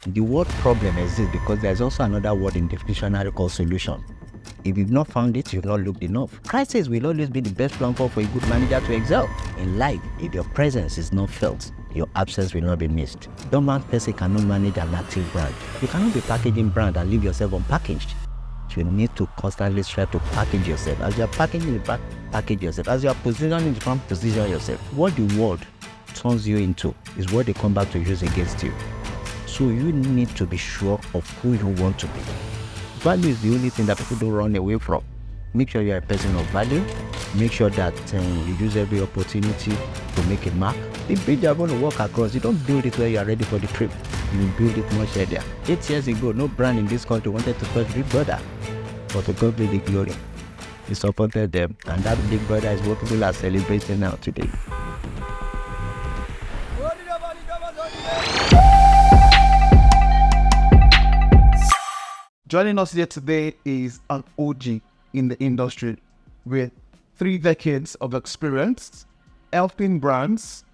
The word problem exists because there's also another word in the dictionary called solution. If you've not found it, you've not looked enough. Crisis will always be the best platform for a good manager to excel. In life, if your presence is not felt, your absence will not be missed. Dormant person cannot manage an active brand. You cannot be packaging brand and leave yourself unpackaged. You need to constantly strive to package yourself. As you are packaging the back, package yourself. As you are positioning the front, position yourself. What the world turns you into is what they come back to use against you. So you need to be sure of who you want to be. Value is the only thing that people don't run away from. Make sure you're a person of value. Make sure that you use every opportunity to make a mark. The bridge you're going to walk across, you don't build it where you are ready for the trip. You build it much earlier. 8 years ago, no brand in this country wanted to touch Big Brother. But to God be the glory. He supported them, and that Big Brother is what people are celebrating now today. Joining us here today is an OG in the industry with 3 decades of experience, helping brands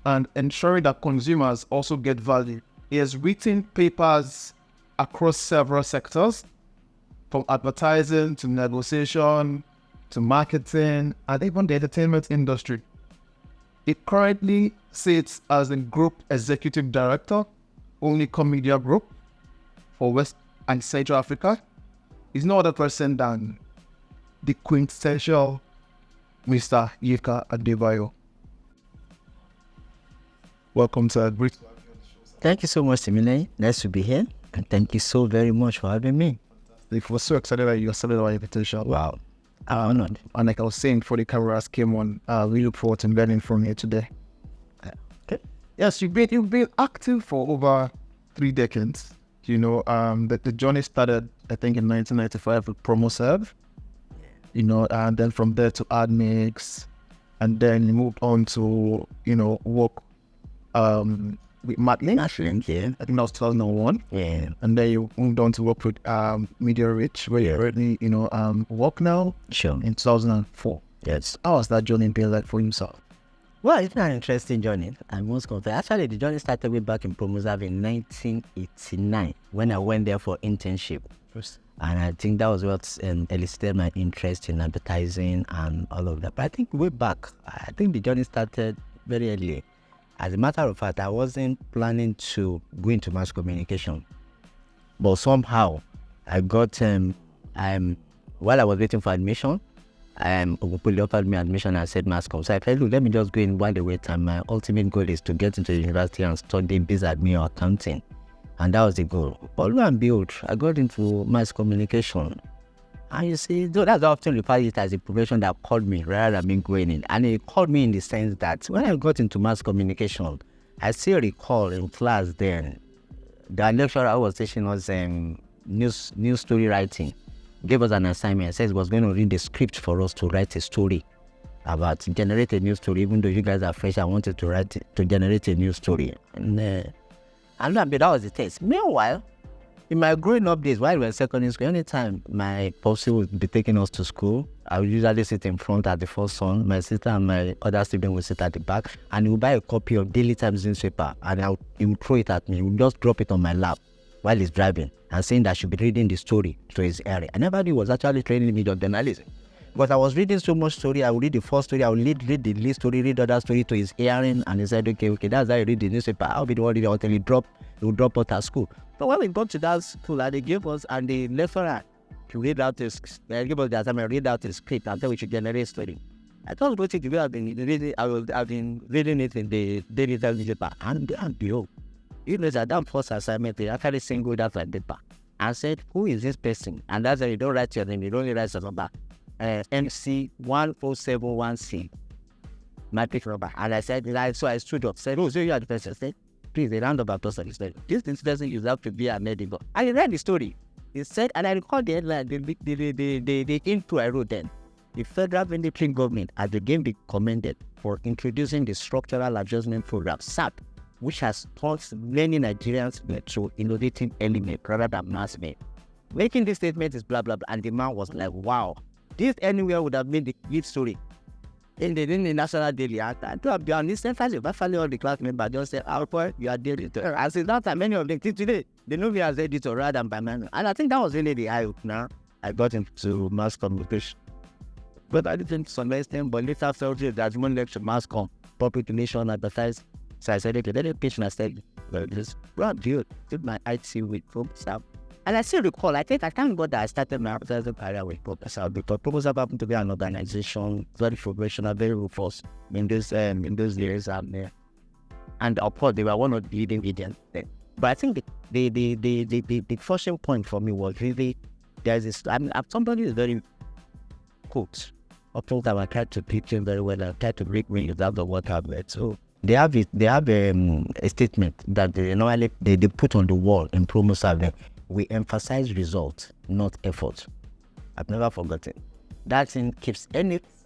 and ensuring that consumers also get value. He has written papers across several sectors, from advertising to negotiation to marketing and even the entertainment industry. He currently sits as the Group Executive Director, Omnicom Media Group for West and Central Africa. Is no other person than the quintessential Mr. Yinka Adebayo. Welcome to Great. Thank you so much, Timile. Nice to be here, and thank you so very much for having me. We're so excited that you accepted our invitation. Wow, I'm honored. And like I was saying before the cameras came on, we look forward to learning from you today. Okay. Yes, you've been active for over 3 decades. You know, the journey started, I think, in 1995 with PromoServe. You know, and then from there to AdMix, and then you moved on to, you know, work with Matlink. Matlink, yeah. I think that was 2001. Yeah. And then you moved on to work with Media Rich, where you already, you know, work now. Sure. In 2004. Yes. How was that journey been like for himself? Well, it's an interesting journey. I must confess. Actually, the journey started way back in PromoServe in 1989 when I went there for internship. And I think that was what elicited my interest in advertising and all of that. But I think way back, I think the journey started very early. As a matter of fact, I wasn't planning to go into mass communication. But somehow, I got, while I was waiting for admission, Ogupuli offered me admission and said mass comm. So I said, look, let me just go in while they wait. And my ultimate goal is to get into the university and study business admin or accounting. And that was the goal. But lo and behold, I got into mass communication. And you see, though that's often referred to it as a profession that called me rather than me going in. And it called me in the sense that when I got into mass communication, I still recall in class then, the lecturer I was teaching us news story writing. Gave us an assignment. Says he was going to read the script for us to write a story about generate a news story. Even though you guys are fresh, I wanted to generate a news story. And that was the test. Meanwhile, in my growing up days, while we were in secondary school, anytime my posse would be taking us to school, I would usually sit in front at the first son. My sister and my other student would sit at the back, and he would buy a copy of Daily Times newspaper, and he would throw it at me. He would just drop it on my lap while he's driving and saying that I should be reading the story to his area. I never knew he was actually training me on journalism. But I was reading so much story. I would read the first story, I would read the lead story, read other story to his hearing, and he said, okay, that's how you read the newspaper. I'll be the one reading until he would drop out at school. But when we got to that school, and they gave us, and the lecturer to read out his, they gave us the assignment, read out his script, and then we should generate a story. I thought about it the way I've been reading it in the Daily Times newspaper, and behold, you know that first assignment, they actually singled out my paper and said, who is this person? And that's why you don't write your name, you only write your number. MC 1071C, my pick number. And I said, so I stood up, said, oh, so you are the person. I said, please, a round of applause for this story. This person is up to be a medical. I read the story. He said, and I recall the headline, the intro I wrote then. The Federal Military Government has again been commended for introducing the Structural Adjustment Program, SAP, which has taught many Nigerians to innovative element rather than mass made. Making this statement is blah, blah, blah. And the man was like, wow, this anywhere would have been the good story. In the National Daily, I to be honest, finally all the class members just said, our boy, you are daily. And since that time, many of them till today, They know me as editor rather than by man. And I think that was really the eye opener. I got into mass communication. But I didn't some extent, but later I felt it that one lecture mass com, public relation, advertise. So I said, okay, let me pitch myself. Well, just well, did my IT with proposal. And I still recall, I think I thank God that I started my advertising career with proposal because proposal happened to be an organization, very professional, very robust in those years out there. And of course, they were one of the leading agents then. But I think the first point for me was really there's this. I mean, somebody is very cooked. Of course, I tried to pitch him very well. I tried to break me without the word I've read. So they have a statement that they normally they put on the wall in promo survey. We emphasize results, not effort. I've never forgotten. That thing keeps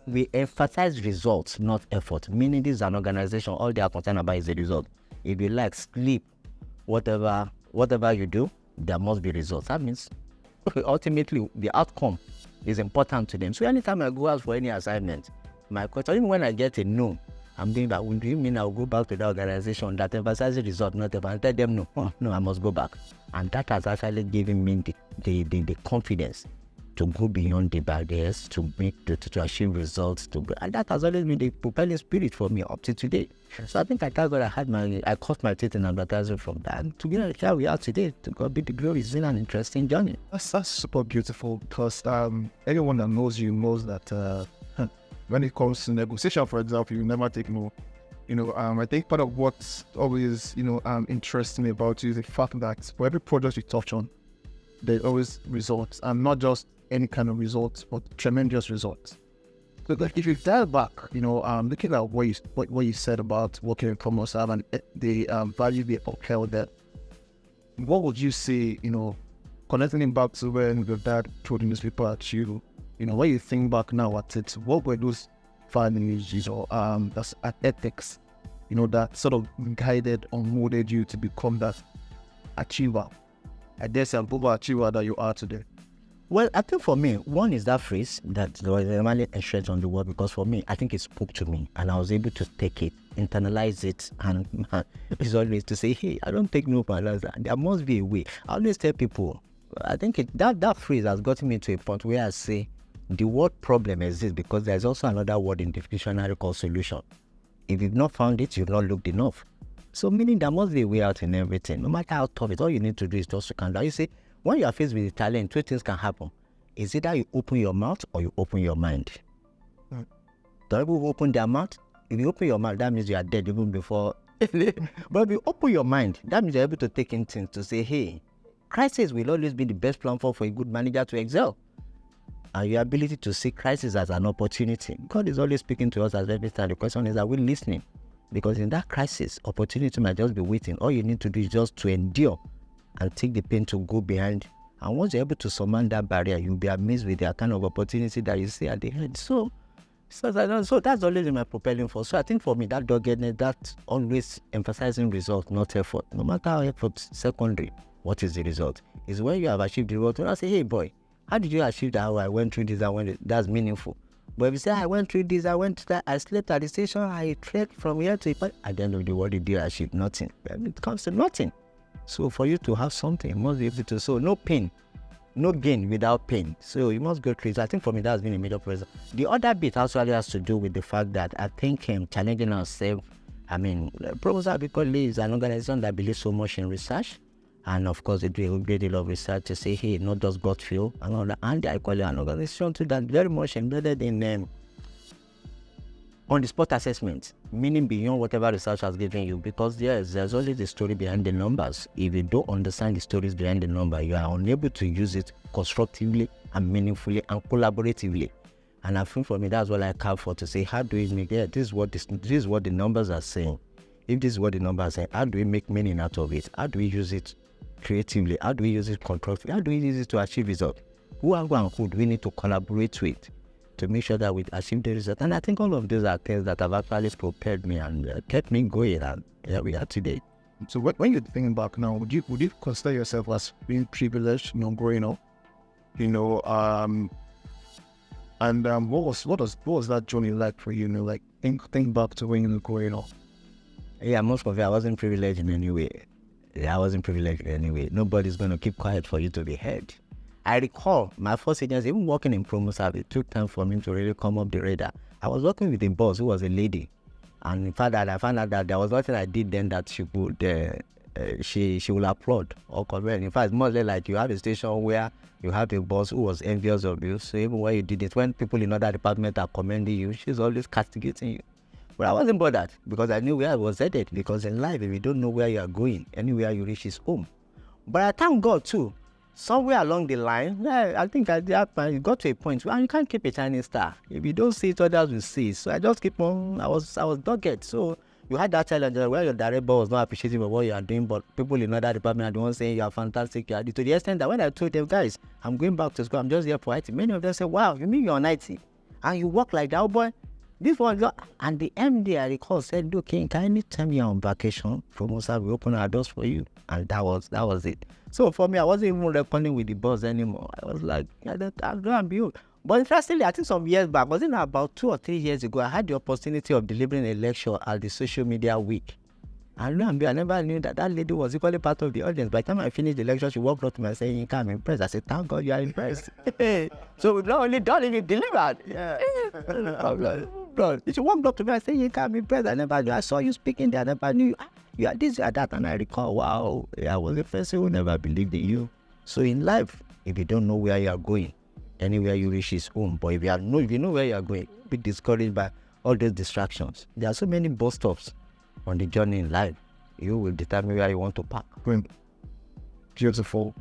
we emphasize results, not effort. Meaning this is an organization, all they are concerned about is the result. If you like sleep, whatever you do, there must be results. That means ultimately the outcome is important to them. So anytime I go out for any assignment, my question, even when I get a no, I'm thinking that, do you mean I'll go back to the organization that emphasizes result, not effort? I tell them no. Oh, no, I must go back. And that has actually given me the confidence to go beyond the barriers, to achieve results, and that has always been the propelling spirit for me up to today. So I think I thought I caught my teeth in advertising from that. And together, here we are today. To God be the glory. It's been an interesting journey. That's super beautiful because anyone that knows you knows that when it comes to negotiation, for example, you never take no. I think part of what's always interests me about you is the fact that for every project you touch on, there's always results, and not just any kind of results, but tremendous results. So if you dial back, looking at what you said about working in commerce and the value they upheld there, what would you say, connecting it back to when your dad told the newspaper at you, when you think back now at it, what were those values, that's ethics, that sort of guided or molded you to become that achiever, I dare say, an overachiever that you are today? Well, I think for me, one is that phrase that was really entrenched on the word, because for me, I think it spoke to me and I was able to take it, internalize it, and it's always to say, hey, I don't take no for another. There must be a way. I always tell people, I think that phrase has gotten me to a point where I say, the word problem exists because there's also another word in the dictionary called solution. If you've not found it, you've not looked enough. So meaning there must be a way out in everything. No matter how tough it is, all you need to do is just to calm down. You see, when you are faced with a challenge, two things can happen. It's either you open your mouth or you open your mind. The people who open their mouth, if you open your mouth, that means you are dead even before. But if you open your mind, that means you're able to take in things to say, hey, crisis will always be the best platform for a good manager to excel. And your ability to see crisis as an opportunity. God is always speaking to us as every time. The question is, are we listening? Because in that crisis, opportunity might just be waiting. All you need to do is just to endure and take the pain to go behind. And once you're able to surmount that barrier, you'll be amazed with the kind of opportunity that you see at the end. So that's always in my propelling force. So I think for me, that doggedness, that always emphasizing results, not effort. No matter how effort secondary, what is the result? Is when you have achieved the result. When I say, hey boy, how did you achieve that? I went through this, that's meaningful. But if you say, I went through this, I went to that, I slept at the station, I trekked from here to here, at the end of the day, what did you achieve? Nothing. It comes to nothing. So for you to have something, you must be able to, so no pain, no gain without pain. So you must go through it. I think for me, that's been a major pressure. The other bit actually has to do with the fact that I think challenging ourselves, Proposal because is an organization that believes so much in research. And of course, they do a great deal of research to say, hey, not just gut feel, and they are equally an organization too that very much embedded in on the spot assessment, meaning beyond whatever research has given you, because there's always the story behind the numbers. If you don't understand the stories behind the number, you are unable to use it constructively and meaningfully and collaboratively. And I think for me, that's what I care for, to say, how do we make it? This is what the numbers are saying. If this is what the numbers are saying, how do we make meaning out of it? How do we use it creatively? How do we use it constructively? How do we use it to achieve results? Who and who do we need to collaborate with to make sure that we achieve the result? And I think all of these are things that have actually prepared me and kept me going, and here we are today. So when you're thinking back now, would you consider yourself as being privileged, growing up? What was that journey like for you? Like think back to when you were growing up. Yeah, most of it I wasn't privileged in any way. I wasn't privileged anyway. Nobody's going to keep quiet for you to be heard. I recall my first agency, even working in promo service, it took time for me to really come up the radar. I was working with a boss who was a lady. And in fact, I found out that there was nothing I did then that she would, she will applaud or comment. In fact, it's more like you have a station where you have a boss who was envious of you. So even when you did it, when people in other departments are commending you, she's always castigating you. But I wasn't bothered because I knew where I was headed. Because in life, if you don't know where you are going, anywhere you reach is home. But I thank God too. Somewhere along the line, I think it got to a point where you can't keep a shining star. If you don't see it, others will see it. So I just keep on. I was dogged. So you had that challenge where your direct boss was not appreciative of what you are doing, but people in other departments are the ones saying you are fantastic. You are, to the extent that when I told them, guys, I'm going back to school, I'm just here for IT. Many of them said, wow, you mean you're on IT? And you work like that, oh boy? This one, and the MD I recall said, look, can anytime you're on vacation, Promosa will open our doors for you. And that was it. So for me, I wasn't even reckoning with the boss anymore. I was like, I'll go and be old. But interestingly, I think some years back, wasn't it about 2 or 3 years ago, I had the opportunity of delivering a lecture at the Social Media Week. And I never knew that lady was equally part of the audience. By the time I finished the lecture, she walked up to me and said, Yinka, I'm impressed. I said, thank God you are impressed. So we've not only done it, we delivered. Yeah. She walked up to me and said, Yinka, I'm impressed. I never knew. I saw you speaking there. I never knew. You are this, you are that. And I recall, wow, I was the first who never believed in you. So in life, if you don't know where you are going, anywhere you reach is home. But if you know where you are going, be discouraged by all those distractions. There are so many bus stops on the journey in life. You will determine where you want to park. Beautiful.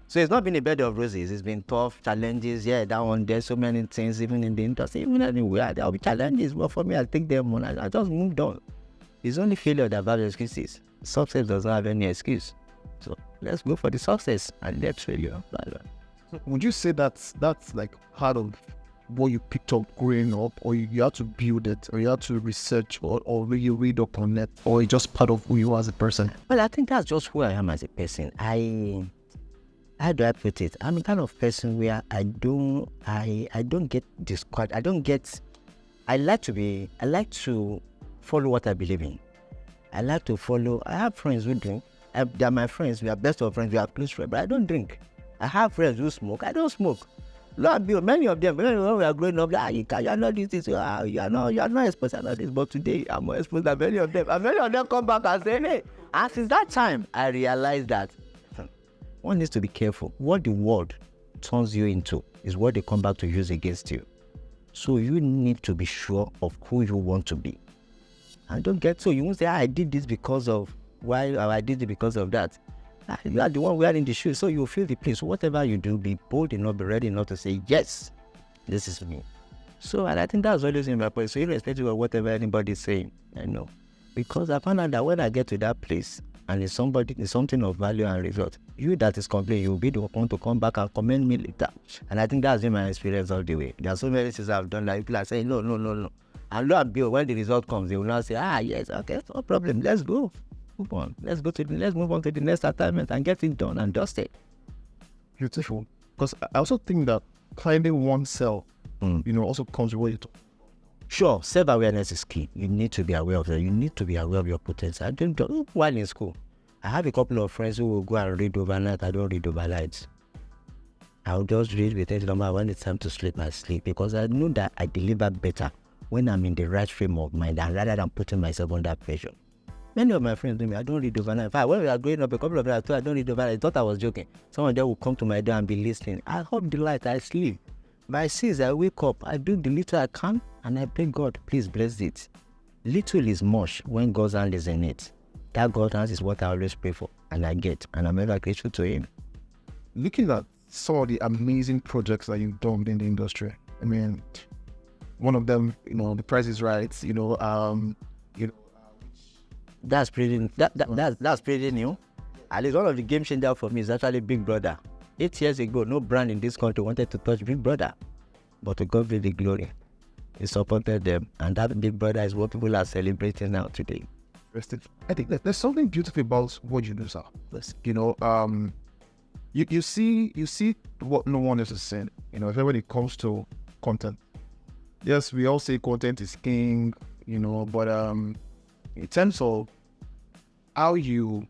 So it's not been a bed of roses. It's been tough challenges. Yeah, that one. There's so many things, even in the industry, even anywhere. There will be challenges. But for me, I take them on. I just moved on. It's only failure that has excuses. Success doesn't have any excuse. So let's go for the success and let failure. Would you say that's like part of what you picked up growing up, or you had to build it, or you had to research, or really read up on it, or it's just part of who you are as a person? Well, I think that's just who I am as a person. How do I put it? I'm the kind of person where I don't get disquiet. I like to follow what I believe in. I like to follow. I have friends who drink. They're my friends. We are best of friends. We are close friends. But I don't drink. I have friends who smoke. I don't smoke. Lord, many of them, when we are growing up, you are not this, you are not exposed to this. But today, I'm more exposed than many of them. And many of them come back and say, hey. And since that time, I realized that one needs to be careful. What the world turns you into is what they come back to use against you. So you need to be sure of who you want to be. And don't get so you won't say, I did this because of why, or I did it because of that. You are the one wearing the shoes, so you feel the place. So whatever you do, be bold enough, be ready enough to say, yes, this is me. So, and I think that's always in my point. So irrespective of whatever anybody's saying, I know. Because I found out that when I get to that place, and it's something of value and result, you that is complaining, you'll be the one to come back and commend me later. And I think that's been my experience all the way. There are so many things I've done, like people are saying, no. And lo and behold, when the result comes, they will now say, yes, okay, no problem, let's go. Move on. Let's move on to the next assignment and get it done and dusted. Beautiful. Because I also think that climbing oneself, also comes with what you talk. Sure, self-awareness is key. You need to be aware of that. You need to be aware of your potential. While in school, I have a couple of friends who will go and read overnight. I don't read overnight. I'll just read with it number when it's time to sleep, I sleep. Because I know that I deliver better when I'm in the right frame of mind and rather than putting myself under pressure. Many of my friends told me, I don't read overnight. In fact, when we were growing up, a couple of them I don't read overnight. I thought I was joking. Some of them will come to my door and be listening. I hope the light, I sleep. By 6, I wake up, I do the little I can, and I pray God, please bless it. Little is much when God's hand is in it. That God's hand is what I always pray for, and I get, and I'm ever grateful to Him. Looking at some of the amazing projects that you've done in the industry, I mean, one of them, The Price is Right, That's pretty. That's pretty new. At least one of the game changers for me is actually Big Brother. 8 years ago, no brand in this country wanted to touch Big Brother, but to God be the glory. He supported them, and that Big Brother is what people are celebrating now today. I think that there's something beautiful about what you do, sir. You see what no one else is saying. If when it comes to content, yes, we all say content is king. But in terms of how you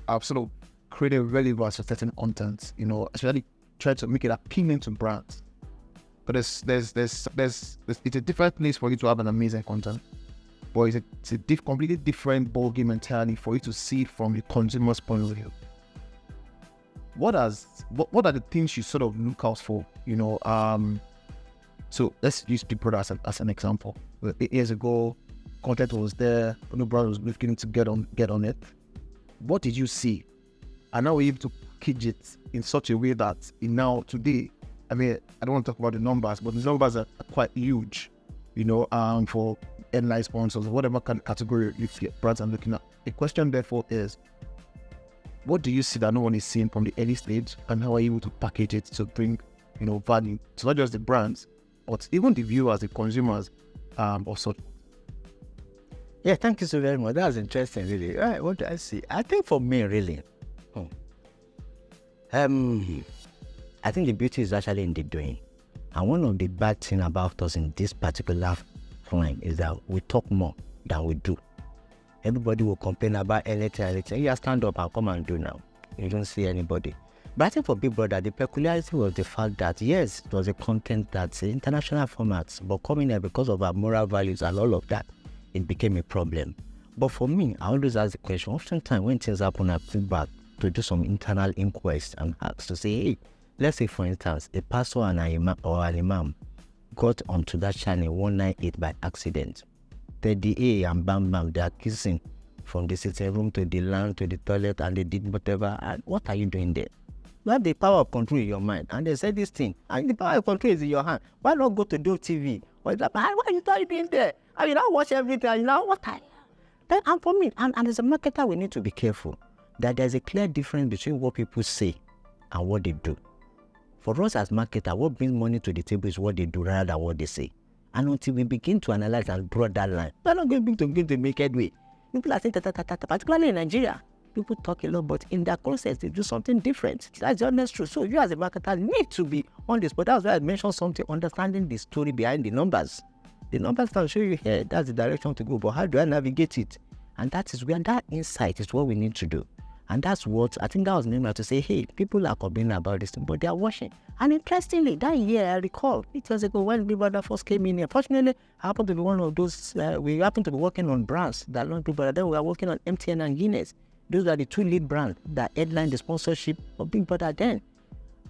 have sort of created relevance for certain content, especially try to make it appealing to brands. But it's a different place for you to have an amazing content, but it's a completely different ballgame entirely for you to see it from the consumer's point of view. What are the things you sort of look out for? So let's use Big Brother as an example. 8 years ago, content was there, but no brand was looking to get on it. What did you see? And now we're able to package it in such a way that now today, I mean, I don't want to talk about the numbers, but the numbers are quite huge, for headline sponsors or whatever category brands are looking at. The question therefore is, what do you see that no one is seeing from the early stage, and how are you able to package it to bring, value to not just the brands, but even the viewers, the consumers, also? Yeah, thank you so very much. That was interesting, really. All right, what do I see? I think for me, really, I think the beauty is actually in the doing. And one of the bad things about us in this particular line is that we talk more than we do. Everybody will complain about anything. You stand up and come and do now. You don't see anybody. But I think for Big Brother, the peculiarity was the fact that, yes, it was a content that's international formats, but coming here because of our moral values and all of that, it became a problem. But for me, I always ask the question, oftentimes when things happen, I think back to do some internal inquest and ask to say, hey, let's say for instance, a pastor and an imam got onto that channel 198 by accident. Teddy A and Bam Bam, they are kissing from the sitting room to the lounge to the toilet, and they did whatever. And what are you doing there? You have the power of control in your mind, and they said this thing, and the power of control is in your hand. Why not go to Dove TV? Why are you doing there? I mean, I watch everything. What I? Then, and for me, and as a marketer, we need to be careful that there's a clear difference between what people say and what they do. For us as marketers, what brings money to the table is what they do rather than what they say. And until we begin to analyze and draw that line, we're not going to make headway. People are saying, particularly in Nigeria, people talk a lot, but in their context, they do something different. That's the honest truth. So you as a marketer need to be on this. But that's why I mentioned something, understanding the story behind the numbers. The numbers can show you here, that's the direction to go, but how do I navigate it? And that is where that insight is what we need to do. And that's what, I think that was named to say, hey, people are complaining about this thing, but they are watching. And interestingly, that year, I recall, 8 years ago when Big Brother first came in here, fortunately, I happened to be one of those, we happened to be working on brands that launched Big Brother. Then we were working on MTN and Guinness. Those are the two lead brands that headlined the sponsorship of Big Brother then.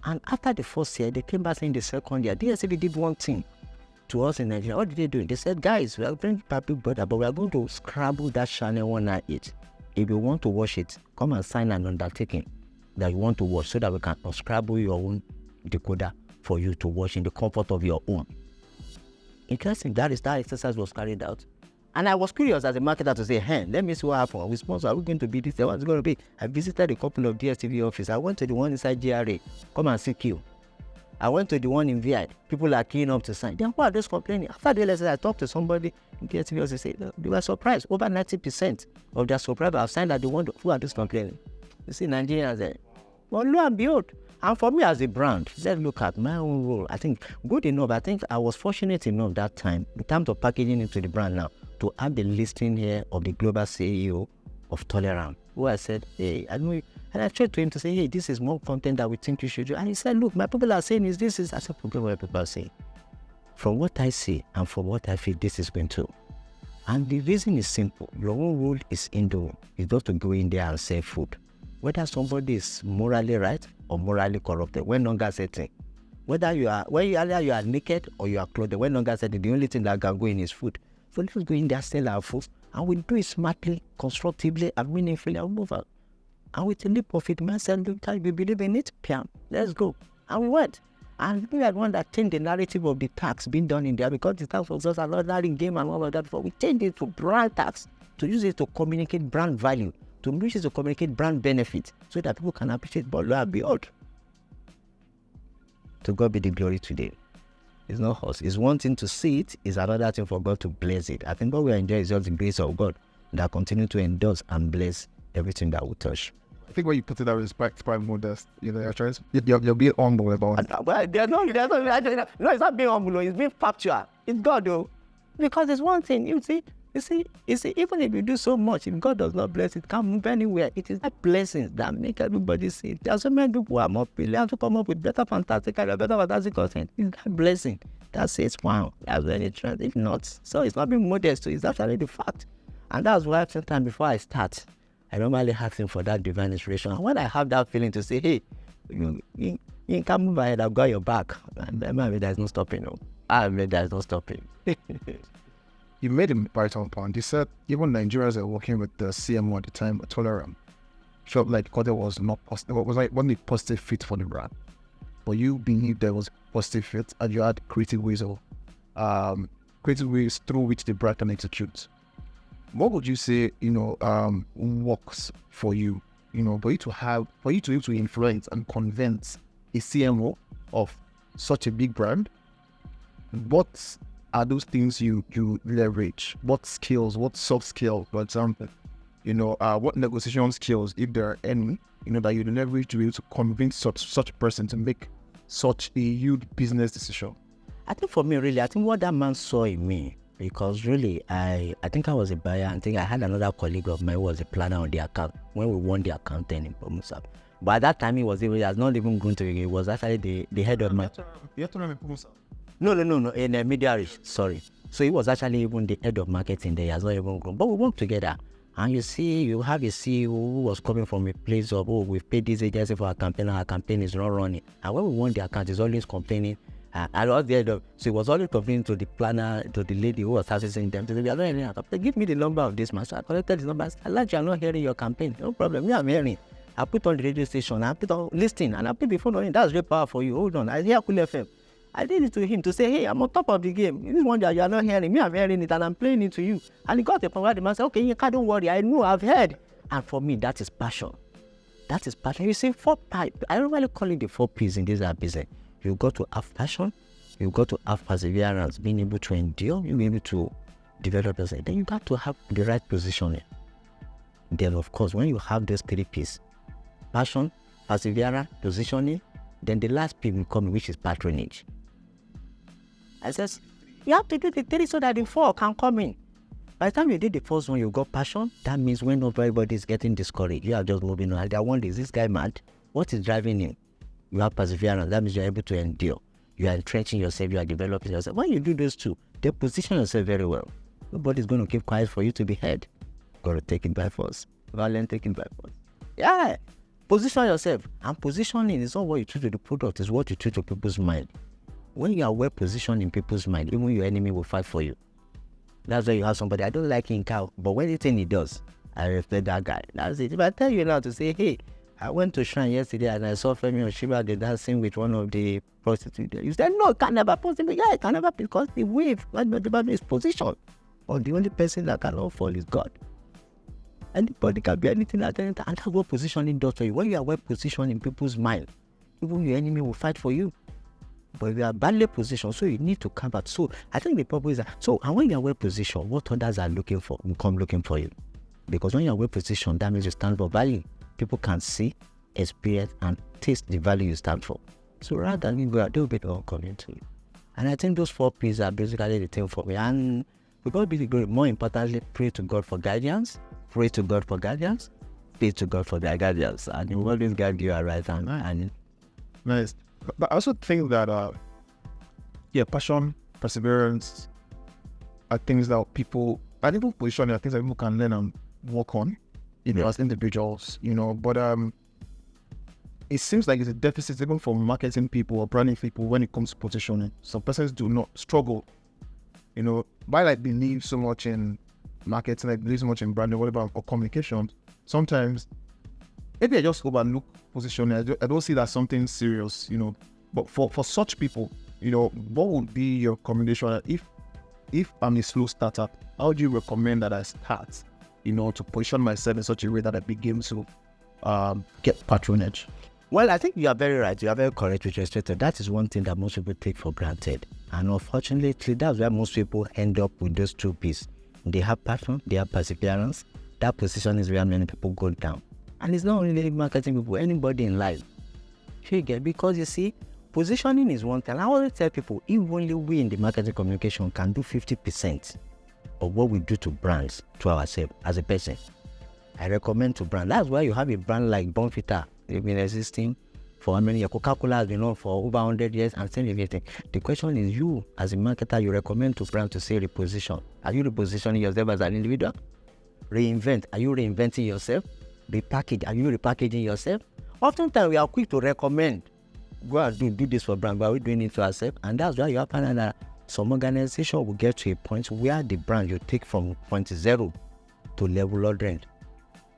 And after the first year, they came back saying the second year, DSTV did one thing to us in Nigeria. What did they do? They said, guys, we are bringing back Big Brother, but we are going to scrabble that channel 198. If you want to watch it, come and sign an undertaking that you want to watch so that we can unscrabble your own decoder for you to watch in the comfort of your own. Interesting, that exercise was carried out. And I was curious as a marketer to say, hey, let me see what happened. We sponsor, are we going to be this? What's going to be? I visited a couple of DSTV offices. I went to the one inside GRA, come and see queue. I went to the one in VI. People are queuing up to sign. Then who are those complaining? After the lesson, I talked to somebody in DSTV office. They said, they were surprised. Over 90% of their subscribers have signed that they want. Who are those complaining? You see, Nigerians there. Well, lo and behold. And for me as a brand, let's look at my own role. I think good enough. I think I was fortunate enough that time, in terms of packaging into the brand now, to have the listing here of the global CEO of Tolerance, who I said, hey, I know. And I tried to him to say, hey, this is more content that we think you should do. And he said, look, my people are saying this is, I said, forget what people are saying. From what I see and from what I feel, this is going to. And the reason is simple. Your own role is indoor. It's just to go in there and sell food. Whether somebody is morally right or morally corrupted, when longer setting. Whether you are naked or you are clothed, when longer setting, the only thing that can go in is food. So let's go in there, sell our food, and we do it smartly, constructively, and meaningfully, and move out. And with a leap of it, myself, we believe in it, Piam, let's go. And we went. And we had one that changed the narrative of the tax being done in there, because the tax was just another game and all of that. But we changed it to brand tax, to use it to communicate brand value, to use it to communicate brand benefit, so that people can appreciate, but lo and behold. To God be the glory today. It's not us. It's one thing to see it, it's another thing for God to bless it. I think what we enjoy is just the grace of God that continue to endorse and bless everything that we touch. I think when you put it out is quite modest. You're being humble about it. Well, no, it's not being humble, it's being factual. It's God, though. Because there's one thing, you see, You see, even if you do so much, if God does not bless it, can't move anywhere. It is that blessings that make everybody see it. There are so many people who are more brilliant to come up with better fantastic content. It's that blessing that says, wow, that's very true. If not, so it's not being modest, so it's actually the fact. And that's why sometimes before I start, I normally ask him for that divine inspiration. And when I have that feeling to say, hey, you can't move ahead, I've got your back. And maybe there's no stopping. There's no stopping. You made him right on point. You said even Nigerians are working with the CMO at the time, Tolerant, felt like Kote was not positive. It was like wasn't a positive fit for the brand, but you believed there was a positive fit, and you had creative ways through which the brand can execute. What would you say, works for you? For you to be able to influence and convince a CMO of such a big brand. What are those things you leverage? What skills, what soft skills, for example, what negotiation skills, if there are any, that you leverage to be able to convince such a person to make such a huge business decision? I think for me, really, I think what that man saw in me, because really, I think I was a buyer. I think I had another colleague of mine who was a planner on the account when we won the account in Pomusa. But at that time, he was not even going to, he was actually the head of my... You have to remember Pomusa? No, in Media Group, sorry. So he was actually even the head of marketing there. He has not even grown. But we worked together. And you see, you have a CEO who was coming from a place of, we've paid this agency for our campaign is not running. And when we won the account, he's always complaining. And at the end of, so he was always complaining to the planner, to the lady who was assisting them. We are not hearing our campaign. Give me the number of this man. So I collected his number. I said, like, you are not hearing your campaign. No problem. Me, I'm hearing. I put on the radio station. I put on listening. And I put the phone on him. That's very powerful for you. Hold on. I hear Cool FM. I did it to him to say, hey, I'm on top of the game. This one that you are not hearing, me, I'm hearing it and I'm playing it to you. And he got the point where the man said, okay, Yinka, don't worry, I know, I've heard. And for me, that is passion. That is passion. You see, I don't really call it the 4 P's in this business. You've got to have passion, you've got to have perseverance, being able to endure, you'll be able to develop yourself. Then you got to have the right positioning. Then, of course, when you have those 3 P's, passion, perseverance, positioning, then the last P will come, which is patronage. I says, you have to do the 3 so that the 4 can come in. By the time you did the first one, you got passion. That means when everybody is getting discouraged, you are just moving on. They wonder, is this guy mad? What is driving him? You have perseverance. That means you are able to endure. You are entrenching yourself. You are developing yourself. When you do those 2, they position yourself very well. Nobody's going to keep quiet for you to be heard. Got to take it by force. Violent taking by force. Yeah. Position yourself. And positioning is not what you do to the product. It's what you do to people's mind. When you are well positioned in people's mind, even your enemy will fight for you. That's why you have somebody, I don't like Yinka, but when anything he does, I respect that guy. That's it. If I tell you now to say, hey, I went to Shrine yesterday and I saw Femi Oshiba dancing with one of the prostitutes. You said, no, it can never possible. Yeah, it can never because the wave, is position. Or the only person that cannot fall is God. Anybody can be anything at any time. And that's what positioning does for you. When you are well positioned in people's mind, even your enemy will fight for you. But you are badly positioned, so you need to come back. So I think the problem is that, and when you are well positioned, what others are looking for will come looking for you. Because when you are well positioned, that means you stand for value. People can see, experience, and taste the value you stand for. So rather than go a little bit all coming to you. And I think those 4 P's are basically the thing for me. And we got to be good. More importantly, pray to God for guidance. Pray to God for guidance. Pray to God for their guidance. And you always guide you right hand. Nice. But I also think that, passion, perseverance are things that people position are things that people can learn and work on, as individuals, But it seems like it's a deficit even for marketing people or branding people when it comes to positioning. Some persons do not struggle, by believe so much in marketing, believe so much in branding, whatever, or communication. Sometimes maybe I just overlook positioning. I don't see that something serious, But for such people, what would be your recommendation? If I'm a slow startup, how would you recommend that I start, to position myself in such a way that I begin to get patronage? Well, I think you are very right. You are very correct with respect to that. Is one thing that most people take for granted. And unfortunately, that's where most people end up with those 2 P's. They have passion, they have perseverance. That position is where many people go down. And it's not only marketing people, anybody in life. Because you see, positioning is one thing. I always tell people, if only we in the marketing communication can do 50%, of what we do to brands, to ourselves as a person. I recommend to brand. That's why you have a brand like Bonfita. They've been existing for how many years? Coca-Cola has been on for over 100 years and still everything. The question is, you as a marketer, you recommend to brand to say reposition. Are you repositioning yourself as an individual? Reinvent. Are you reinventing yourself? Repackage. Are you repackaging yourself? Oftentimes we are quick to recommend, go and do this for brand, but are we doing it to ourselves? And that's why you have to find that some organization will get to a point where the brand you take from point 0 to level 100,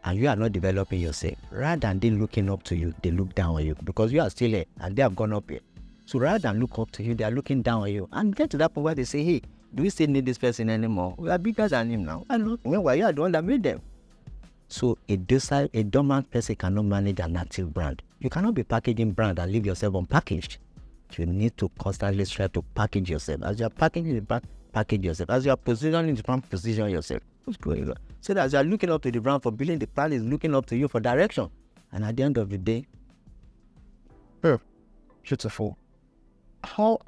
and you are not developing yourself. Rather than they looking up to you, they look down on you because you are still here and they have gone up here. So rather than look up to you, they are looking down on you. And get to that point where they say, hey, do we still need this person anymore? We are bigger than him now. And meanwhile, you are the one that made them. So a dormant person cannot manage an active brand. You cannot be packaging brand and leave yourself unpackaged. You need to constantly strive to package yourself. As you are packaging the brand, package yourself. As you are positioning the brand, position yourself. What's going on? So that as you are looking up to the brand for building, the brand is looking up to you for direction. And at the end of the day, beautiful. How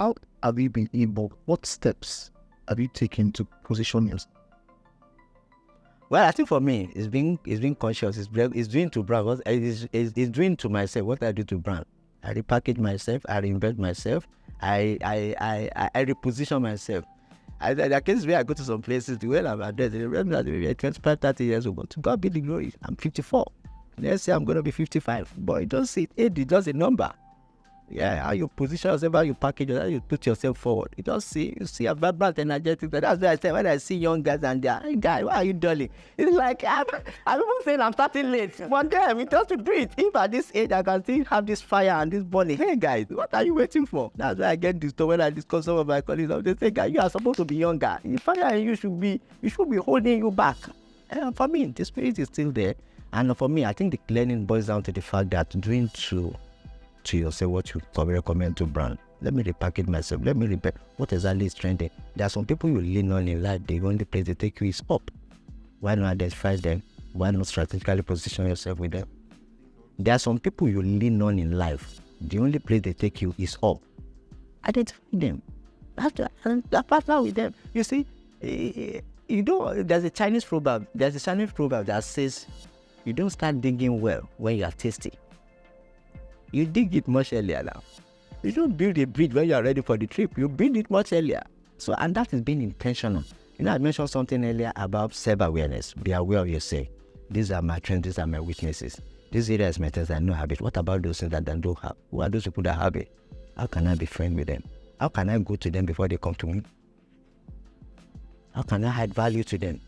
have you been able? What steps have you taken to position yourself? Well, I think for me, it's being conscious. It's doing to brand. It's doing to myself what I do to brand. I repackage myself. I reinvent myself. I reposition myself. There are cases where I go to some places, the way I'm addressed, they remember that maybe 25, 30 years old. To God be the glory. I'm 54. Let's say I'm going to be 55. But it doesn't say age, it does a number. Yeah, how you position yourself, how you package yourself, how you put yourself forward. You see a vibrant, energetic. That's why I say when I see young guys and they're, hey guy, why are you dulling? It's like I'm even saying I'm starting late. But damn, it has to do it. If at this age I can still have this fire and this burning, hey guys, what are you waiting for? That's why I get disturbed when I discuss some of my colleagues. They say, guy, you are supposed to be younger. The fire you should be holding you back. And for me, the spirit is still there. And for me, I think the learning boils down to the fact that doing to yourself what you recommend to brand. Let me repackage myself. Let me repair what exactly is trending. There are some people you lean on in life. The only place they take you is up. Why not identify them? Why not strategically position yourself with them? There are some people you lean on in life. The only place they take you is up. Identify them. That partner with them. You see, there's a Chinese proverb. That says, you don't start digging well when you are tasty. You dig it much earlier now. You don't build a bridge when you are ready for the trip. You build it much earlier. So, and that is being intentional. I mentioned something earlier about self-awareness. Be aware of yourself. These are my strengths, these are my weaknesses. This area is my strengths, I don't have it. What about those things that I don't have? Who are those people that have it? How can I be friends with them? How can I go to them before they come to me? How can I add value to them?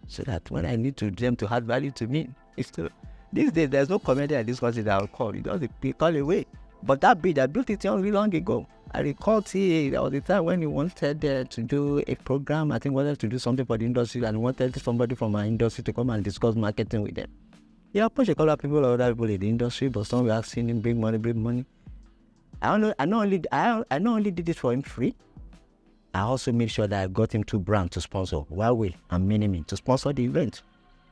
So that when I need them to add value to me, it's still... These days, there's no comedian in this country that I'll call. It doesn't call away. But that bridge, I built it really long ago. I recall there was a time when he wanted to do a program. I think wanted to do something for the industry and wanted somebody from our industry to come and discuss marketing with them. He approached a couple of people, other people in the industry, but some were asking him, bring money. I not only did this for him free, I also made sure that I got him 2 brands to sponsor, Huawei and Minimi, to sponsor the event.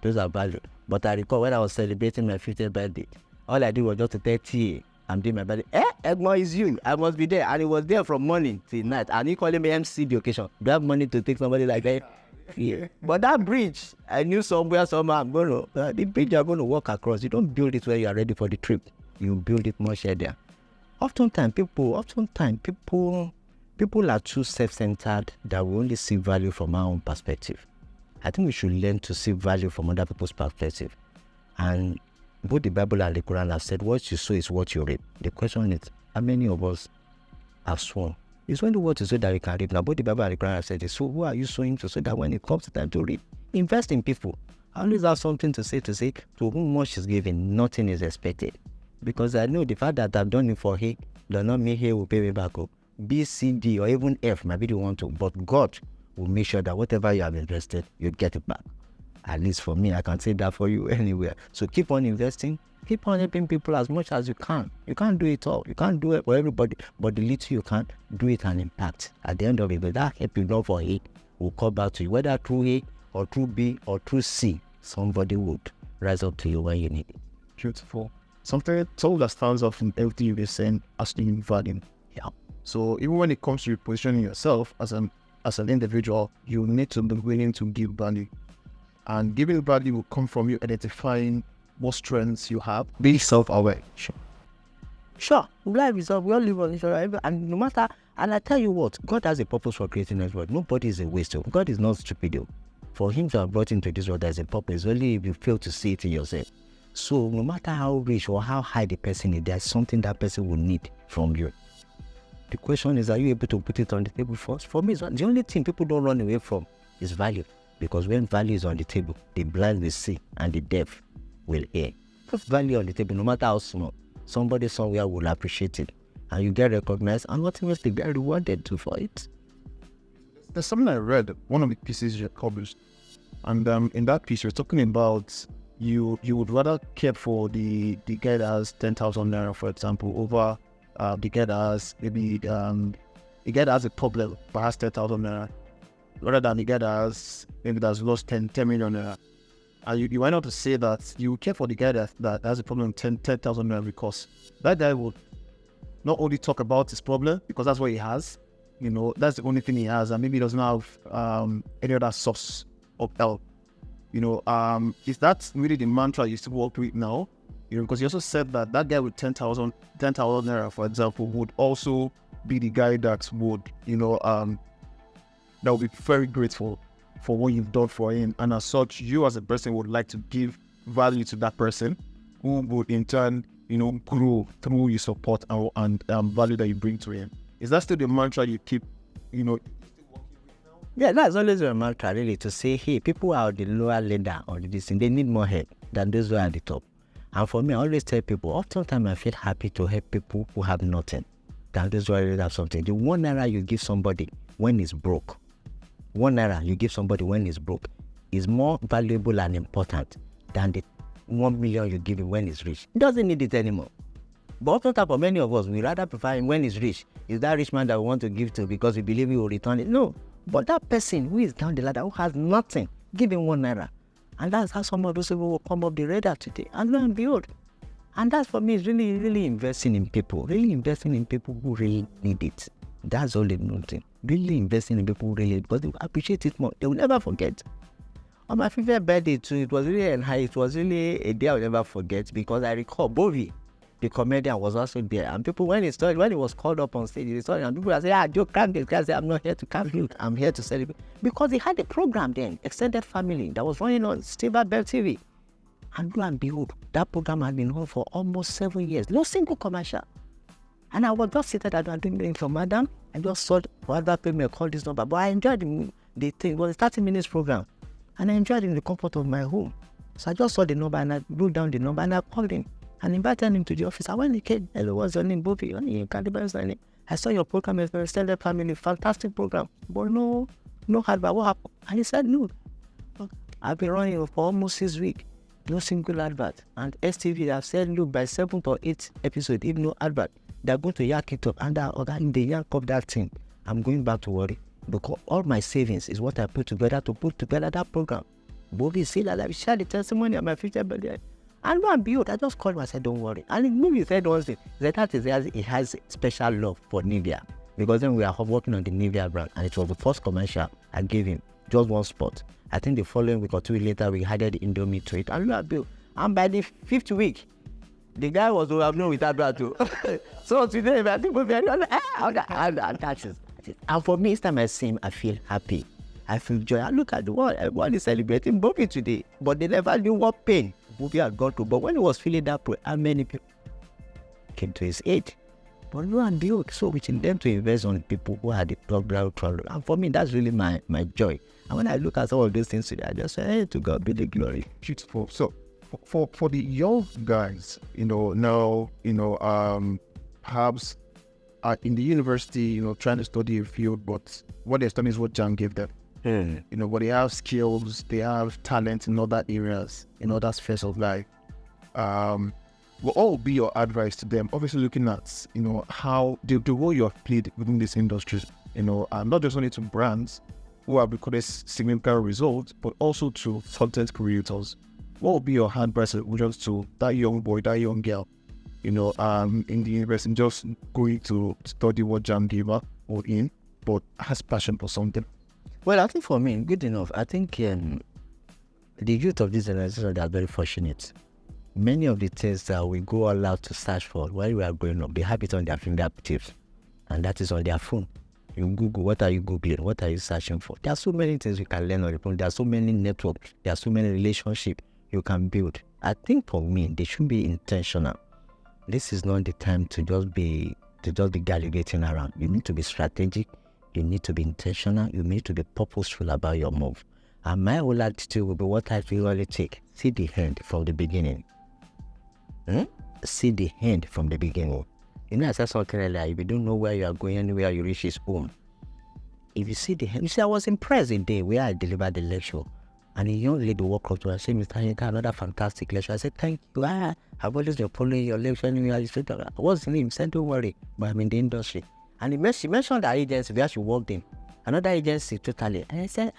Those are valued. But I recall when I was celebrating my 50th birthday, all I did was just to 30. I'm doing my birthday. Egmont is you. I must be there. And he was there from morning till night. And he called me MC the occasion. Do I have money to take somebody like that? Yeah. But that bridge, I knew somehow I'm going to, the bridge you're going to walk across, you don't build it when you are ready for the trip. You build it much earlier. Oftentimes people are too self-centered that we only see value from our own perspective. I think we should learn to see value from other people's perspective. And both the Bible and the Quran have said, what you sow is what you reap. The question is, how many of us have sown? It's only what you sow that we can reap. Now, both the Bible and the Quran have said this. So who are you sowing to so that when it comes to time to reap? Invest in people. I always have something to say, to whom much is given, nothing is expected. Because I know the fact that I've done it for A, does not mean A will pay me back up. B, C, D, or even F might be the one to. But God will make sure that whatever you have invested, you get it back. At least for me, I can say that for you anywhere. So keep on investing, keep on helping people as much as you can. You can't do it all. You can't do it for everybody, but the little you can, do it and impact. At the end of it, but that help you not for A will come back to you, whether through A or through B or through C. Somebody would rise up to you when you need it. Beautiful. Something that stands out from everything you've been saying as being value. Yeah. So even when it comes to repositioning yourself as an as an individual, you need to be willing to give value. And giving value will come from you identifying what strengths you have, being self-aware. Sure, life is up. We all live on each other, and no matter. And I tell you what, God has a purpose for creating this world. Nobody is a waste. God is not stupid. For Him to have brought into this world, there's a purpose. Only if you fail to see it in yourself. So no matter how rich or how high the person is, there's something that person will need from you. The question is, are you able to put it on the table first? For me, the only thing people don't run away from is value. Because when value is on the table, the blind will see and the deaf will hear. Put value on the table, no matter how small. Somebody somewhere will appreciate it. And you get recognized and ultimately get rewarded too for it. There's something I read, one of the pieces you published. And in that piece, you're talking about you would rather care for the guy that has 10,000 naira, for example, over the guy that has maybe the guy that has a problem but has 10,000 naira, rather than the guy that has maybe that's lost 10 million naira. And you went on to say that you care for the guy that has a problem 10,000 naira because that guy would not only talk about his problem because that's what he has, that's the only thing he has, and maybe he doesn't have any other source of help. Is that really the mantra you still work with now? Because you also said that guy with 10,000 naira, for example, would also be the guy that would, that would be very grateful for what you've done for him, and as such, you as a person would like to give value to that person, who would in turn, grow through your support and value that you bring to him. Is that still the mantra you keep, Yeah, that's always a mantra, really, to say, hey, people who are the lower ladder or this thing, they need more help than those who are at the top. And for me, I always tell people, oftentimes I feel happy to help people who have nothing than those who already have something. The 1 naira you give somebody when he's broke, 1 naira you give somebody when he's broke is more valuable and important than the 1 million you give him when he's rich. He doesn't need it anymore. But oftentimes for many of us, we rather prefer him when he's rich. Is that rich man that we want to give to because we believe he will return it? No. But that person who is down the ladder, who has nothing, give him 1 naira. And that's how some of those people will come up the radar today. And lo and behold. And that for me is really, really investing in people. Really investing in people who really need it. That's all they've nothing. Really investing in people who really, because they will appreciate it more. They will never forget. On my 50th birthday too, it was really a day I'll never forget, because I recall Bovi, the comedian, was also there. And people, when he was called up on stage, he started, and people would say, Joe, crank this guy. I'm not here to crank you. I'm here to celebrate. Because he had a program then, Extended Family, that was running on Stable Bell TV. And lo and behold, that program had been on for almost 7 years. No single commercial. And I was just seated and doing the from Madam. I just saw other people call this number. But I enjoyed the thing. It was a 30 minutes program. And I enjoyed it in the comfort of my home. So I just saw the number and I wrote down the number and I called him and invited him to the office. And when he came, hello, what's your name, Bobby? Yinka Adebayo's name. I saw your program is very Extended Family, fantastic program. But no advert. What happened? And he said, no. I've been running for almost 6 weeks. No single advert. And STV have said, look, by 7th or 8th episode, if no advert, they're going to yak it up. And they yank up that thing. I'm going back to worry. Because all my savings is what I put together that program. Bobby said that I shared the testimony of my future birthday. And lo and behold, I just called him and said, don't worry. And maybe said one thing, that it has special love for Nivea. Because then we are working on the Nivea brand. And it was the first commercial I gave him. Just one spot. I think the following week or 2 weeks later, we added the Indomie to it. And lo and behold, and by the 5th week, the guy was overblown with that brand too. So today, I think we're very and that's it. And for me, each time I see him, I feel happy. I feel joy. I look at the world. Everyone is celebrating Bobby today. But they never knew what pain Bobby had gone through. But when he was feeling that pain, how many people came to his aid? But lo and behold, so wishing them to invest on people who had the problem. And for me, that's really my joy. And when I look at all of these things today, I just say, hey, to God be the glory. Beautiful. So for the young guys, now, perhaps in the university, trying to study a field, but what they're studying is what Jan gave them. But they have skills, they have talent in other areas, in other spheres of life. What all be your advice to them? Obviously, looking at how the role you have played within this industry. Not just only to brands who have recorded significant results, but also to content creators. What would be your advice to that young boy, that young girl, in the university, just going to study what Jan gave her or in, but has passion for something? Well, I think for me, good enough. I think the youth of this generation, they are very fortunate. Many of the things that we go all out to search for while we are growing up, they have it on their fingertips, and that is on their phone. You Google, what are you Googling? What are you searching for? There are so many things you can learn on the phone. There are so many networks. There are so many relationships you can build. I think for me, they should be intentional. This is not the time to just be gallivanting around. You need to be strategic. You need to be intentional. You need to be purposeful about your move. And my whole attitude will be what I really take. See the end from the beginning. See the end from the beginning. You know, I said something earlier, if you don't know where you are going, anywhere you reach is home. If you see the end, you see, I was impressed the day where I delivered the lecture. And a young lady walked up to her and said, Mr. Yinka, another fantastic lecture. I said, thank you. I've always been following your lecture anywhere. I said, what's the name? He said, don't worry, but I'm in the industry. And she mentioned the agency where she worked in. Another agency totally. And he said,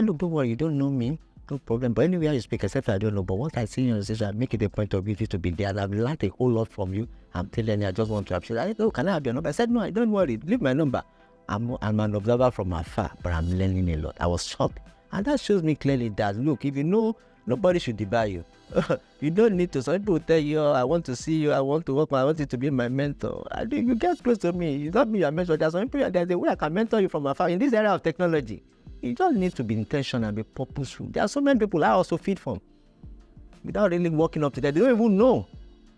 look, don't worry, you don't know me. No problem. But anywhere you speak, except I don't know. But what I see in your decision, I make it a point of view to be there. And I've learned a whole lot from you. I'm telling you, I just want to appreciate. I said, oh, can I have your number? I said, no, don't worry. Leave my number. I'm an observer from afar, but I'm learning a lot. I was shocked. And that shows me clearly that, look, if you know, nobody should debar you. You don't need to. Some people tell you, oh, I want to see you, I want to work, I want you to be my mentor. I think you get close to me. It's not me, your mentor. There's some people, there's a way I can mentor you from afar. In this area of technology, you just need to be intentional and be purposeful. There are so many people I also feed from without really walking up to them. They don't even know.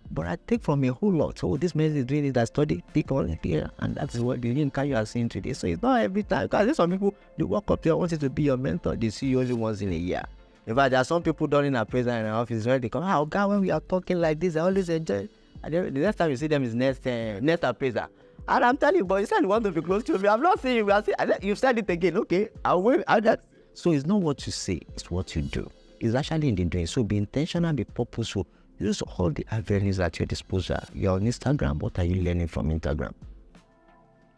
But I take from a whole lot. So this man is doing it, I study, pick on here, and that's what the Yinka you are seeing today. So it's not every time. Because there's some people, they walk up there, want you to be your mentor, they see you only once in a year. In fact, there are some people during our presence in our office where they come, oh God, when we are talking like this, I always enjoy. And the next time you see them is net appraiser. And I'm telling you, but you said you want to be close to me. I'm not saying you. You've said it again. Okay, I'll wait. So it's not what you say, it's what you do. It's actually in the doing. So be intentional, be purposeful. Use all the avenues at your disposal. You're on Instagram. What are you learning from Instagram?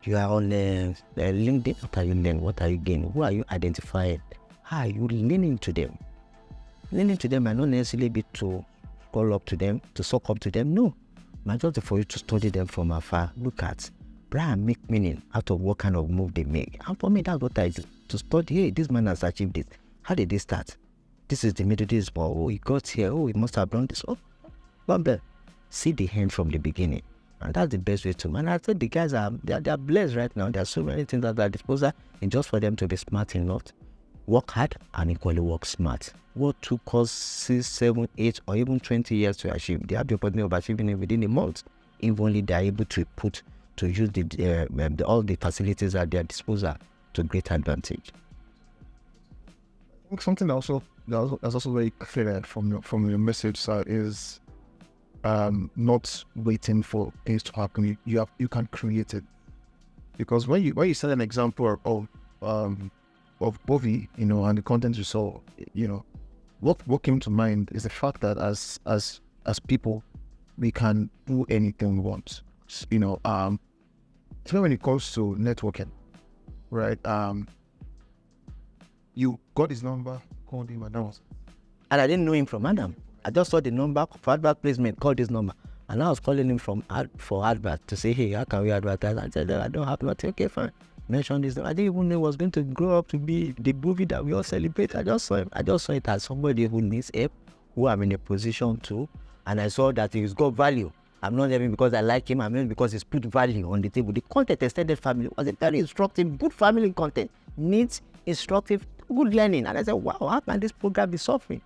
You are on LinkedIn. What are you learning? What are you gaining? Who are you identifying? How are you learning to them? Learning to them might not necessarily be to call up to them, to suck up to them. No. Might just be for you to study them from afar. Look at, Brian make meaning out of what kind of move they make. And for me, that's what I do. To study, hey, this man has achieved this. How did they start? This is the middle, this is oh, he got here. Oh, he must have done this. Oh, but see the end from the beginning. And that's the best way to. And I said the guys are blessed right now. There are so many things at their disposal. And just for them to be smart enough, work hard and equally work smart. What took us 6, 7, 8, or even 20 years to achieve, they have the opportunity of achieving it within a month. If only they are able to use all the facilities at their disposal to great advantage. I think something that's also very clear from your message side is not waiting for things to happen. You can create it, because when you set an example of Bovie, and the content you saw, what came to mind is the fact that as people, we can do anything we want. Especially when it comes to networking, right? You got his number, called him, and I didn't know him from Adam. I just saw the number for advert placement, called his number. And I was calling him for advert to say, hey, how can we advertise? I said, I don't have nothing. Okay, fine. Mention this. I didn't even know it was going to grow up to be the movie that we all celebrate. I just saw him. I just saw it as somebody who needs help, who I'm in a position to. And I saw that he's got value. I'm not having because I like him. I'm not because he's put value on the table. The content extended family was a very instructive, good family content. Needs instructive, good learning. And I said, wow, how can this program be suffering?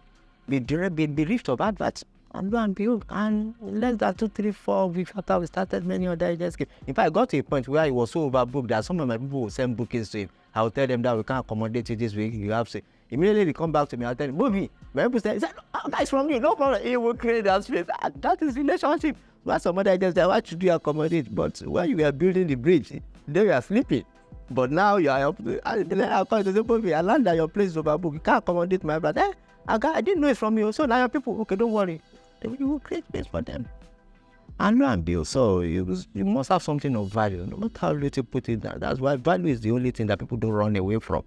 Be bereft of adverts? And lo and behold, and less than 2, 3, 4 weeks after we started, many other agents came. In fact, I got to a point where he was so overbooked that some of my people would send bookings to him. I would tell them that we can't accommodate you this week. You have to. Immediately they come back to me. I'll tell them, movie. My people say, oh, guys from you, no problem. He will create that space. That is relationship. Why some other agents say, why should you accommodate? But when you were building the bridge, they were sleeping. But now you are up. I'll call the movie. I land at your place is overbooked. You can't accommodate my brother. I didn't know it's from you. So now your people, okay, don't worry. You will create space for them. And lo and behold, so you must have something of value. No matter how little put it down. That's why value is the only thing that people don't run away from.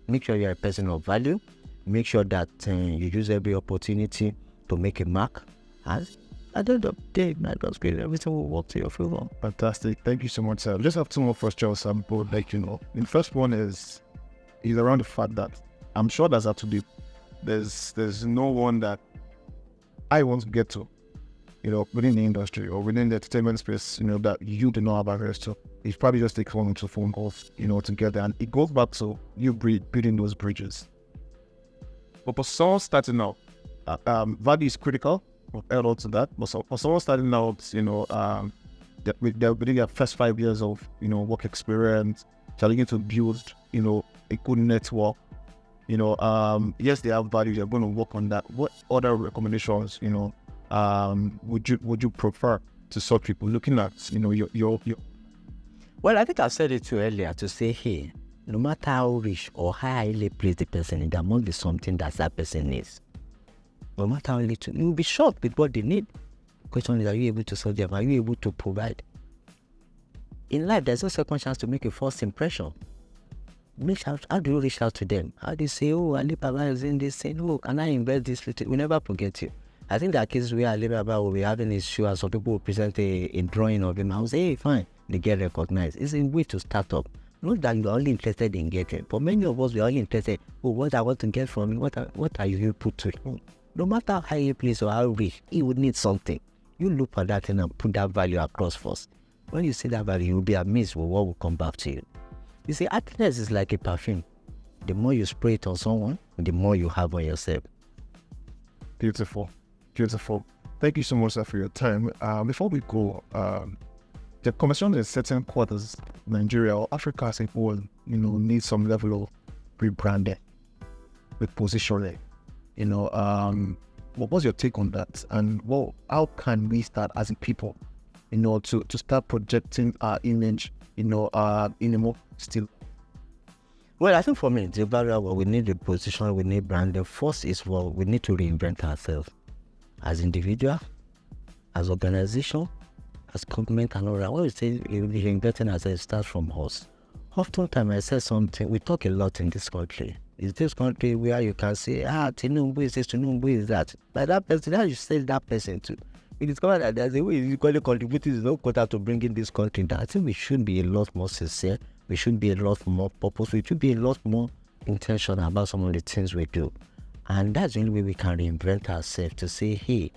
Make sure you're a person of value. Make sure that you use every opportunity to make a mark. And at the end of the day, that was great. Everything will work to your favor. Fantastic. Thank you so much, sir. Just have two more questions, both like The first one is around the fact that I'm sure there's have to be there's no one that I want to get to, within the industry or within the entertainment space, that you do not have access to. It probably just takes 1 or 2 phone calls, to get there. And it goes back to you building those bridges. But for someone starting out, value is critical. We'll add on to that. But for someone starting out, they're within their first 5 years of, work experience, trying to build, a good network. Yes, they have value. They're going to work on that. What other recommendations, would you prefer to such people looking at, your Well, I think I said it too earlier to say, hey, no matter how rich or how highly placed the person is, there must be something that person needs. No matter how little, you'll be shocked with what they need. The question is, are you able to solve them? Are you able to provide? In life, there's no second chance to make a first impression. How do you reach out to them? How do you say, oh, Alibaba is in this thing, oh, can I invest this little? We never forget you. I think there are cases where Alibaba will be having his show and some people will present a drawing of him. I will say, hey, fine, they get recognized. It's a way to start up. Not that you're only interested in getting. For many of us, we're only interested, oh, what I want to get from you, what are you put to it? No matter how you place or how rich, he would need something. You look for that thing and put that value across first. When you see that value, you'll be amazed with what will come back to you. You see, happiness is like a perfume. The more you spray it on someone, the more you have on yourself. Beautiful. Thank you so much, sir, for your time. Before we go, the conversation in certain quarters, Nigeria or Africa as a whole, needs some level of rebranding with positioning. What was your take on that? And how can we start as a people, to start projecting our image, in a more still? Well, I think for me, the barrier, we need the position, we need branding. First is, we need to reinvent ourselves as individual, as organization, as government and all that. When we say reinventing ourselves, it starts from us. Oftentimes I say something, we talk a lot in this country. It's this country where you can say, Tinubu is this, Tinubu is that. But that person, that you say that person too. We discover that there's a way you call it contributing is no quota to bringing this country down. I think we should be a lot more sincere. We should be a lot more purposeful. We should be a lot more intentional about some of the things we do. And that's the only way we can reinvent ourselves to say, hey,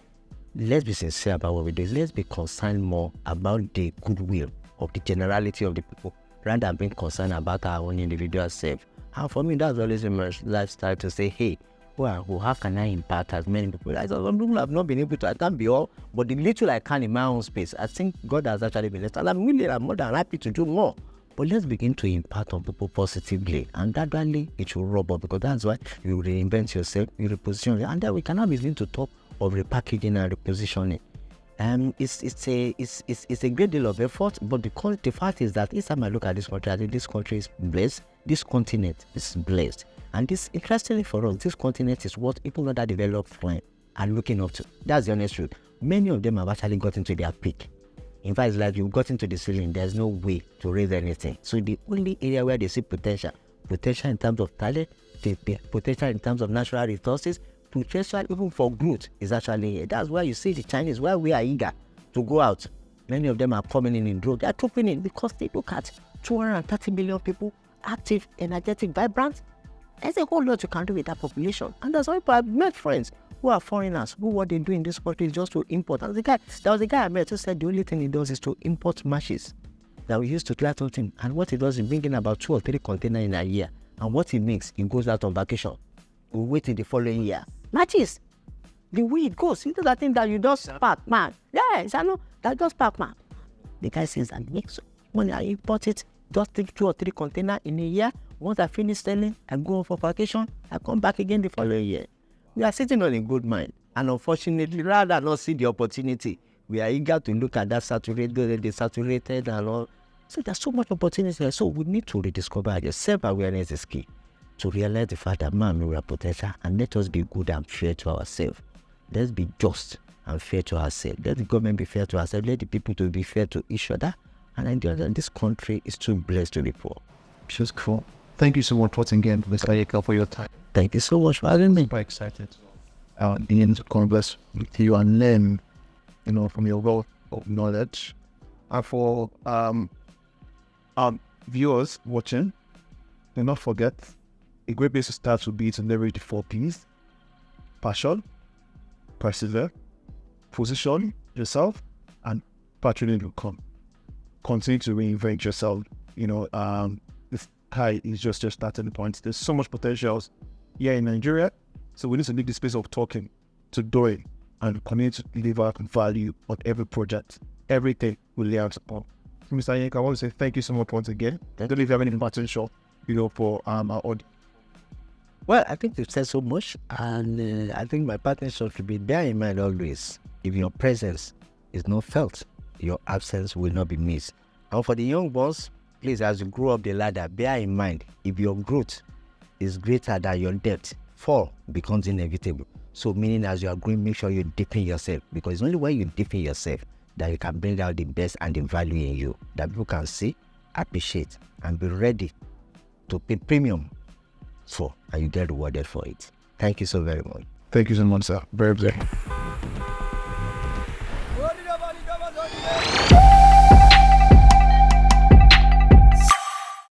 let's be sincere about what we do. Let's be concerned more about the goodwill of the generality of the people rather than being concerned about our own individual self. And for me, that's always my lifestyle to say, hey, well, how can I impact as many people? Some people have not been able to, I can't be all, but the little I can in my own space, I think God has actually been blessed. And I'm more than happy to do more. But let's begin to impact on people positively. And gradually, it will rub off, because that's why you reinvent yourself, you reposition, and then we cannot begin to talk of repackaging and repositioning. It's a great deal of effort, but the fact is that each time I look at this country, I think this country is blessed. This continent is blessed. And this, interestingly for us, this continent is what people that are developed are looking up to. That's the honest truth. Many of them have actually gotten to their peak. In fact, it's like you've gotten to the ceiling. There's no way to raise anything. So the only area where they see potential in terms of talent, potential in terms of natural resources, potential even for growth is actually here. That's why you see the Chinese, where we are eager to go out. Many of them are coming in droves. They are trooping in because they look at 230 million people, active, energetic, vibrant. There's a whole lot you can do with that population. And that's why I've met friends who are foreigners, who what they do in this country is just to import. And there was a guy I met who said the only thing he does is to import matches that we used to try to him. And what he does is bring in about 2 or 3 containers in a year. And what he makes, he goes out on vacation. We wait till the following year. Matches. The way it goes. You know that thing that you just pack, man. Yes, I know. That just pack, man. The guy says, I make so when I import it, just take 2 or 3 containers in a year. Once I finish selling, I go for vacation. I come back again the following year. We are sitting on a good mind. And unfortunately, rather than not see the opportunity, we are eager to look at that saturated and all. So there's so much opportunity. So we need to rediscover it. Self-awareness is key. To realize the fact that man, we are potential, and let us be good and fair to ourselves. Let's be just and fair to ourselves. Let the government be fair to ourselves. Let the people to be fair to each other. And this country is too blessed to be poor. Just cool. Thank you so much once again, Mr. Yinka, for your time. Thank you so much for having me. Super excited. In converse with you and learn from your wealth of knowledge. And for viewers watching, do not forget, a great place to start would be to leverage the 4 P's: passion, persevere, position yourself, and patronage will come. Continue to reinvent yourself. This sky is just starting the point. There's so much potential here in Nigeria, so we need to leave the space of talking to doing and continue to deliver value on every project. Everything will lay out upon. Mr. Yinka, I want to say thank you so much once again. I don't know if you have any potential, for our audience. Well, I think you've said so much, and I think my partnership should be bear in mind always, if your presence is not felt, your absence will not be missed. And for the young ones, please, as you grow up the ladder, bear in mind, if your growth is greater than your depth, fall becomes inevitable. So meaning as you are growing, make sure you deepen yourself, because it's only when you deepen yourself that you can bring out the best and the value in you that people can see, appreciate, and be ready to pay premium for, and you get rewarded for it. Thank you so very much. Thank you so much, sir. Very, very.